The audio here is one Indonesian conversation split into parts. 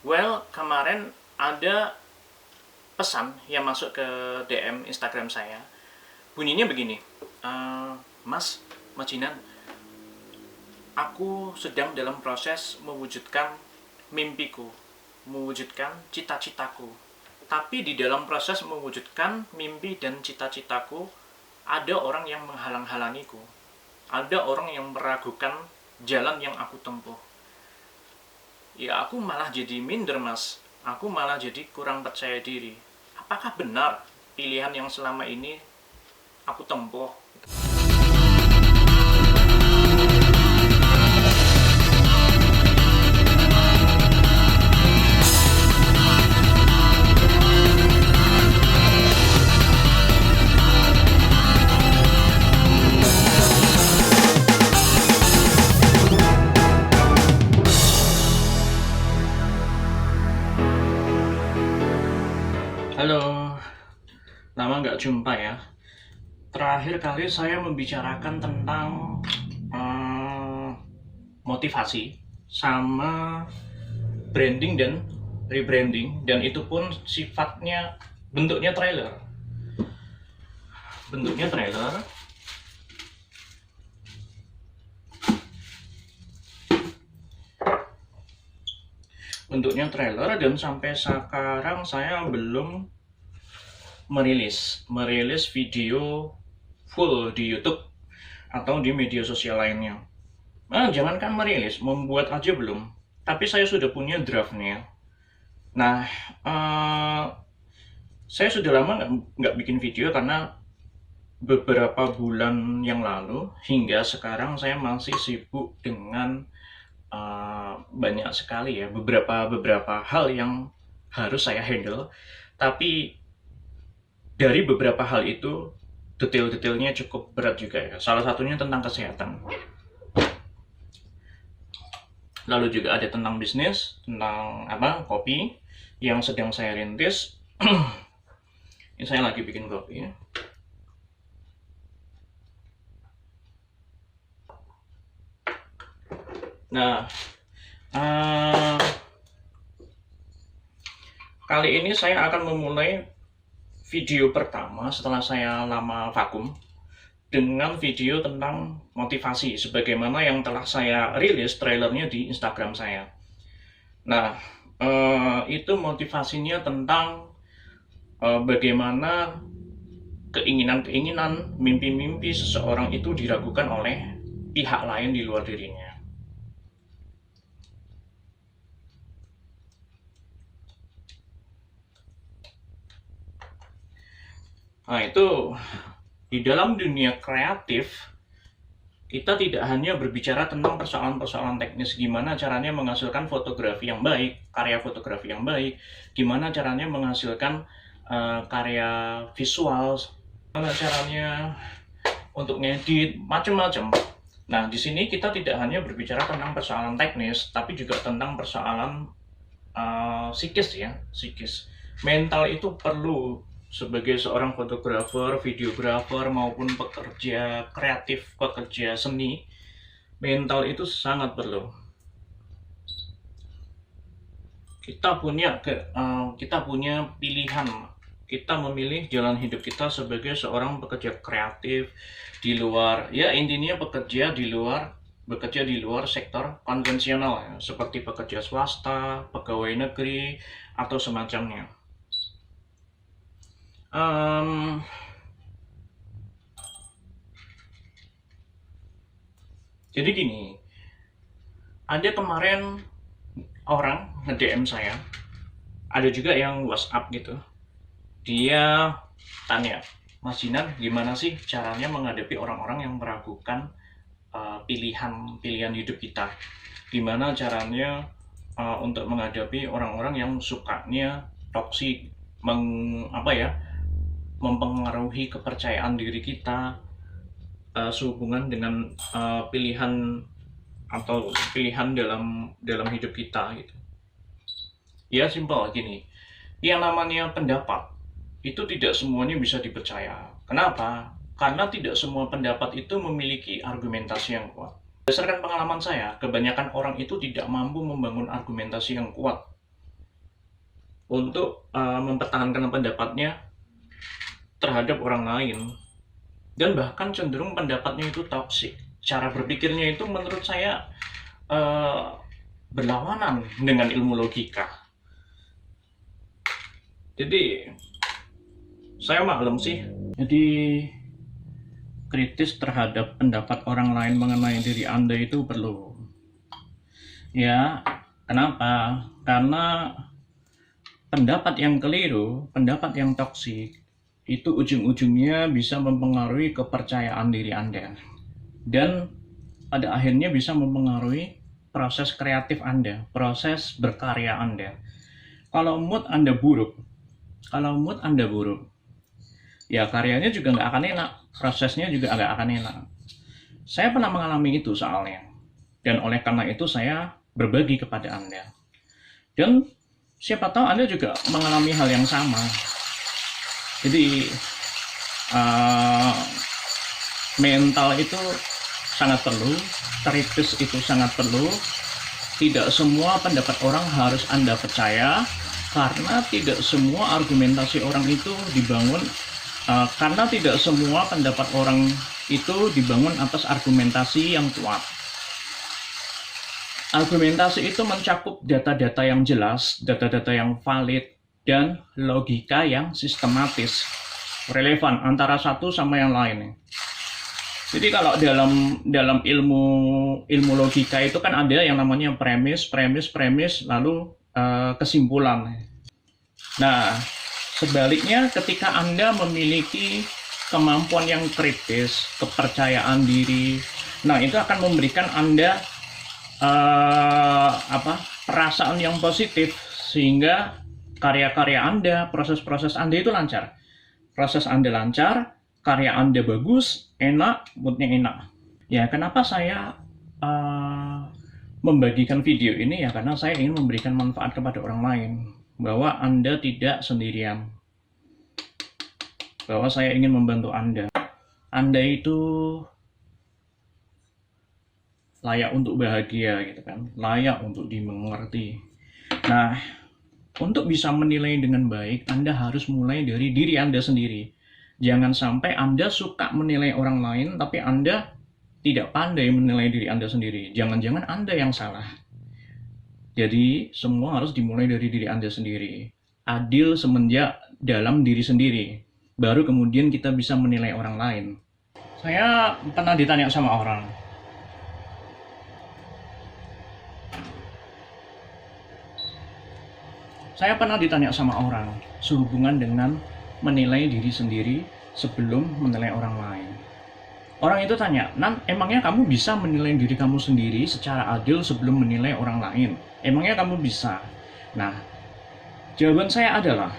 Well, kemarin ada pesan yang masuk ke DM Instagram saya. Bunyinya begini, Mas, Majinan, aku sedang dalam proses mewujudkan mimpiku, mewujudkan cita-citaku. Tapi di dalam proses mewujudkan mimpi dan cita-citaku, ada orang yang menghalang-halangiku. Ada orang yang meragukan jalan yang aku tempuh. Ya, aku malah jadi minder, Mas. Aku malah jadi kurang percaya diri. Apakah benar pilihan yang selama ini aku tempuh? Halo, lama nggak jumpa ya. Terakhir kali saya membicarakan tentang motivasi sama branding dan rebranding, dan itu pun sifatnya bentuknya trailer. Bentuknya trailer. Bentuknya trailer, dan sampai sekarang saya belum merilis video full di YouTube atau di media sosial lainnya. Nah, jangankan merilis, membuat aja belum. Tapi saya sudah punya draftnya. Nah, saya sudah lama nggak bikin video karena beberapa bulan yang lalu hingga sekarang saya masih sibuk dengan banyak sekali ya beberapa hal yang harus saya handle. Tapi dari beberapa hal itu detail-detailnya cukup berat juga ya. Salah satunya tentang kesehatan. Lalu juga ada tentang bisnis, tentang kopi yang sedang saya rintis. Ini saya lagi bikin kopi ya. Nah, kali ini saya akan memulai video pertama setelah saya lama vakum dengan video tentang motivasi sebagaimana yang telah saya rilis trailernya di Instagram saya. Nah, itu motivasinya tentang bagaimana keinginan-keinginan, mimpi-mimpi seseorang itu diragukan oleh pihak lain di luar dirinya. Nah, itu di dalam dunia kreatif kita tidak hanya berbicara tentang persoalan-persoalan teknis, gimana caranya menghasilkan fotografi yang baik, karya fotografi yang baik, gimana caranya menghasilkan karya visual, gimana caranya untuk ngedit, macam-macam. Nah, di sini kita tidak hanya berbicara tentang persoalan teknis, tapi juga tentang persoalan psikis ya, psikis. Mental itu perlu sebagai seorang fotografer, videografer maupun pekerja kreatif, pekerja seni. Mental itu sangat perlu. Kita punya pilihan. Kita memilih jalan hidup kita sebagai seorang pekerja kreatif di luar, ya intinya bekerja di luar sektor konvensional ya, seperti pekerja swasta, pegawai negeri atau semacamnya. Jadi gini, ada kemarin orang nge-DM saya, ada juga yang WhatsApp gitu. Dia tanya, Mas Jinan, gimana sih caranya menghadapi orang-orang yang meragukan pilihan hidup kita? Gimana caranya untuk menghadapi orang-orang yang sukanya toksik, mempengaruhi kepercayaan diri kita sehubungan dengan pilihan dalam hidup kita gitu. Ya simpel gini, yang namanya pendapat itu tidak semuanya bisa dipercaya. Kenapa? Karena tidak semua pendapat itu memiliki argumentasi yang kuat. Berdasarkan pengalaman saya, kebanyakan orang itu tidak mampu membangun argumentasi yang kuat untuk mempertahankan pendapatnya terhadap orang lain, dan bahkan cenderung pendapatnya itu toksik. Cara berpikirnya itu menurut saya berlawanan dengan ilmu logika. Jadi saya maklum sih. Jadi kritis terhadap pendapat orang lain mengenai diri Anda itu perlu. Ya, kenapa? Karena pendapat yang keliru, pendapat yang toksik, itu ujung-ujungnya bisa mempengaruhi kepercayaan diri Anda. Dan pada akhirnya bisa mempengaruhi proses kreatif Anda, proses berkarya Anda. Kalau mood Anda buruk, ya karyanya juga nggak akan enak, prosesnya juga nggak akan enak. Saya pernah mengalami itu soalnya. Dan oleh karena itu saya berbagi kepada Anda. Dan siapa tahu Anda juga mengalami hal yang sama. Jadi mental itu sangat perlu, kritis itu sangat perlu. Tidak semua pendapat orang harus Anda percaya, karena tidak semua argumentasi orang itu dibangun, karena tidak semua pendapat orang itu dibangun atas argumentasi yang kuat. Argumentasi itu mencakup data-data yang jelas, data-data yang valid, dan logika yang sistematis, relevan antara satu sama yang lain. Jadi kalau dalam ilmu logika itu kan ada yang namanya premis, lalu kesimpulan. Nah, sebaliknya ketika Anda memiliki kemampuan yang kritis, kepercayaan diri, nah itu akan memberikan Anda perasaan yang positif, sehingga karya-karya Anda, proses-proses Anda itu lancar. Proses Anda lancar, karya Anda bagus, enak, moodnya enak. Ya, kenapa saya membagikan video ini? Ya, karena saya ingin memberikan manfaat kepada orang lain, bahwa Anda tidak sendirian, bahwa saya ingin membantu Anda. Anda itu layak untuk bahagia, gitu kan, layak untuk dimengerti. Nah, untuk bisa menilai dengan baik, Anda harus mulai dari diri Anda sendiri. Jangan sampai Anda suka menilai orang lain, tapi Anda tidak pandai menilai diri Anda sendiri. Jangan-jangan Anda yang salah. Jadi, semua harus dimulai dari diri Anda sendiri. Adil semenjak dalam diri sendiri. Baru kemudian kita bisa menilai orang lain. Saya pernah ditanya sama orang, sehubungan dengan menilai diri sendiri sebelum menilai orang lain. Orang itu tanya, "Nan, emangnya kamu bisa menilai diri kamu sendiri secara adil sebelum menilai orang lain? Emangnya kamu bisa?" Nah, jawaban saya adalah,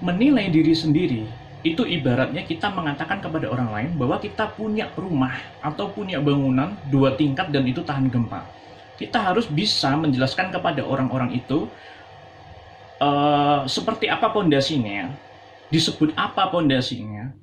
menilai diri sendiri itu ibaratnya kita mengatakan kepada orang lain bahwa kita punya rumah atau punya bangunan 2 tingkat dan itu tahan gempa. Kita harus bisa menjelaskan kepada orang-orang itu seperti apa pondasinya, disebut apa pondasinya,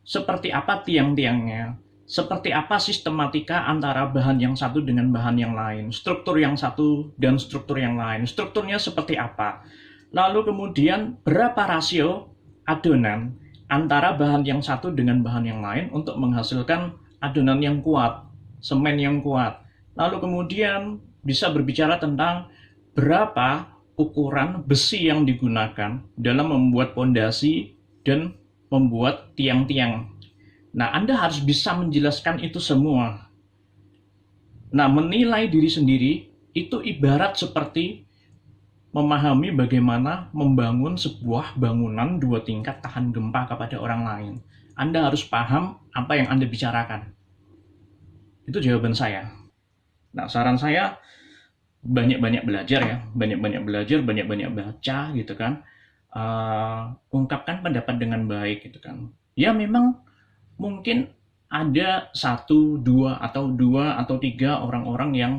seperti apa tiang-tiangnya, seperti apa sistematika antara bahan yang satu dengan bahan yang lain, struktur yang satu dan struktur yang lain, strukturnya seperti apa, lalu kemudian berapa rasio adonan antara bahan yang satu dengan bahan yang lain untuk menghasilkan adonan yang kuat, semen yang kuat. Lalu kemudian bisa berbicara tentang berapa ukuran besi yang digunakan dalam membuat pondasi dan membuat tiang-tiang. Nah, Anda harus bisa menjelaskan itu semua. Nah, menilai diri sendiri itu ibarat seperti memahami bagaimana membangun sebuah bangunan 2 tingkat tahan gempa kepada orang lain. Anda harus paham apa yang Anda bicarakan. Itu jawaban saya. Nah, saran saya, banyak-banyak belajar ya, banyak-banyak baca gitu kan, ungkapkan pendapat dengan baik gitu kan. Ya memang mungkin ada 1, 2 atau 3 orang-orang yang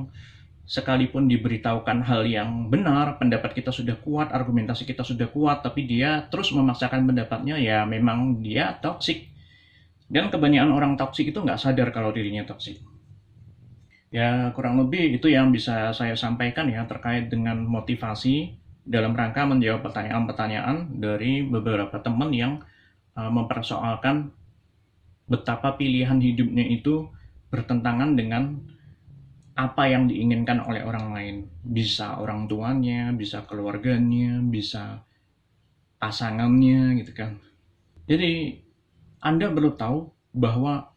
sekalipun diberitahukan hal yang benar, pendapat kita sudah kuat, argumentasi kita sudah kuat, tapi dia terus memaksakan pendapatnya, ya memang dia toksik. Dan kebanyakan orang toksik itu nggak sadar kalau dirinya toksik. Ya kurang lebih itu yang bisa saya sampaikan ya terkait dengan motivasi dalam rangka menjawab pertanyaan-pertanyaan dari beberapa teman yang mempersoalkan betapa pilihan hidupnya itu bertentangan dengan apa yang diinginkan oleh orang lain. Bisa orang tuanya, bisa keluarganya, bisa pasangannya gitu kan. Jadi Anda perlu tahu bahwa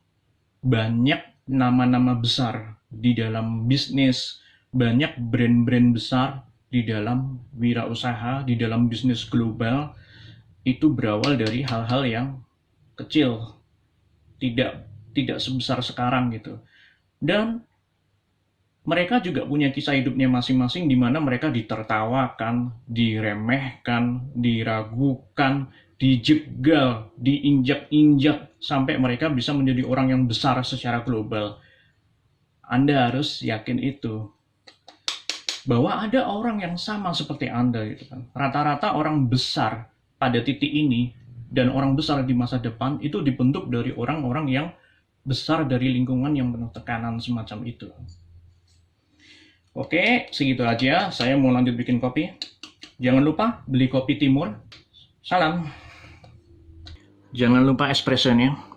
banyak nama-nama besar di dalam bisnis, banyak brand-brand besar di dalam wirausaha, di dalam bisnis global, itu berawal dari hal-hal yang kecil, tidak sebesar sekarang gitu. Dan mereka juga punya kisah hidupnya masing-masing di mana mereka ditertawakan, diremehkan, diragukan, dijegal, diinjak-injak sampai mereka bisa menjadi orang yang besar secara global. Anda harus yakin itu. Bahwa ada orang yang sama seperti Anda gitu kan. Rata-rata orang besar pada titik ini dan orang besar di masa depan itu dibentuk dari orang-orang yang besar dari lingkungan yang penuh tekanan semacam itu. Oke, segitu aja. Saya mau lanjut bikin kopi. Jangan lupa beli kopi Timur. Salam. Jangan lupa espressonya.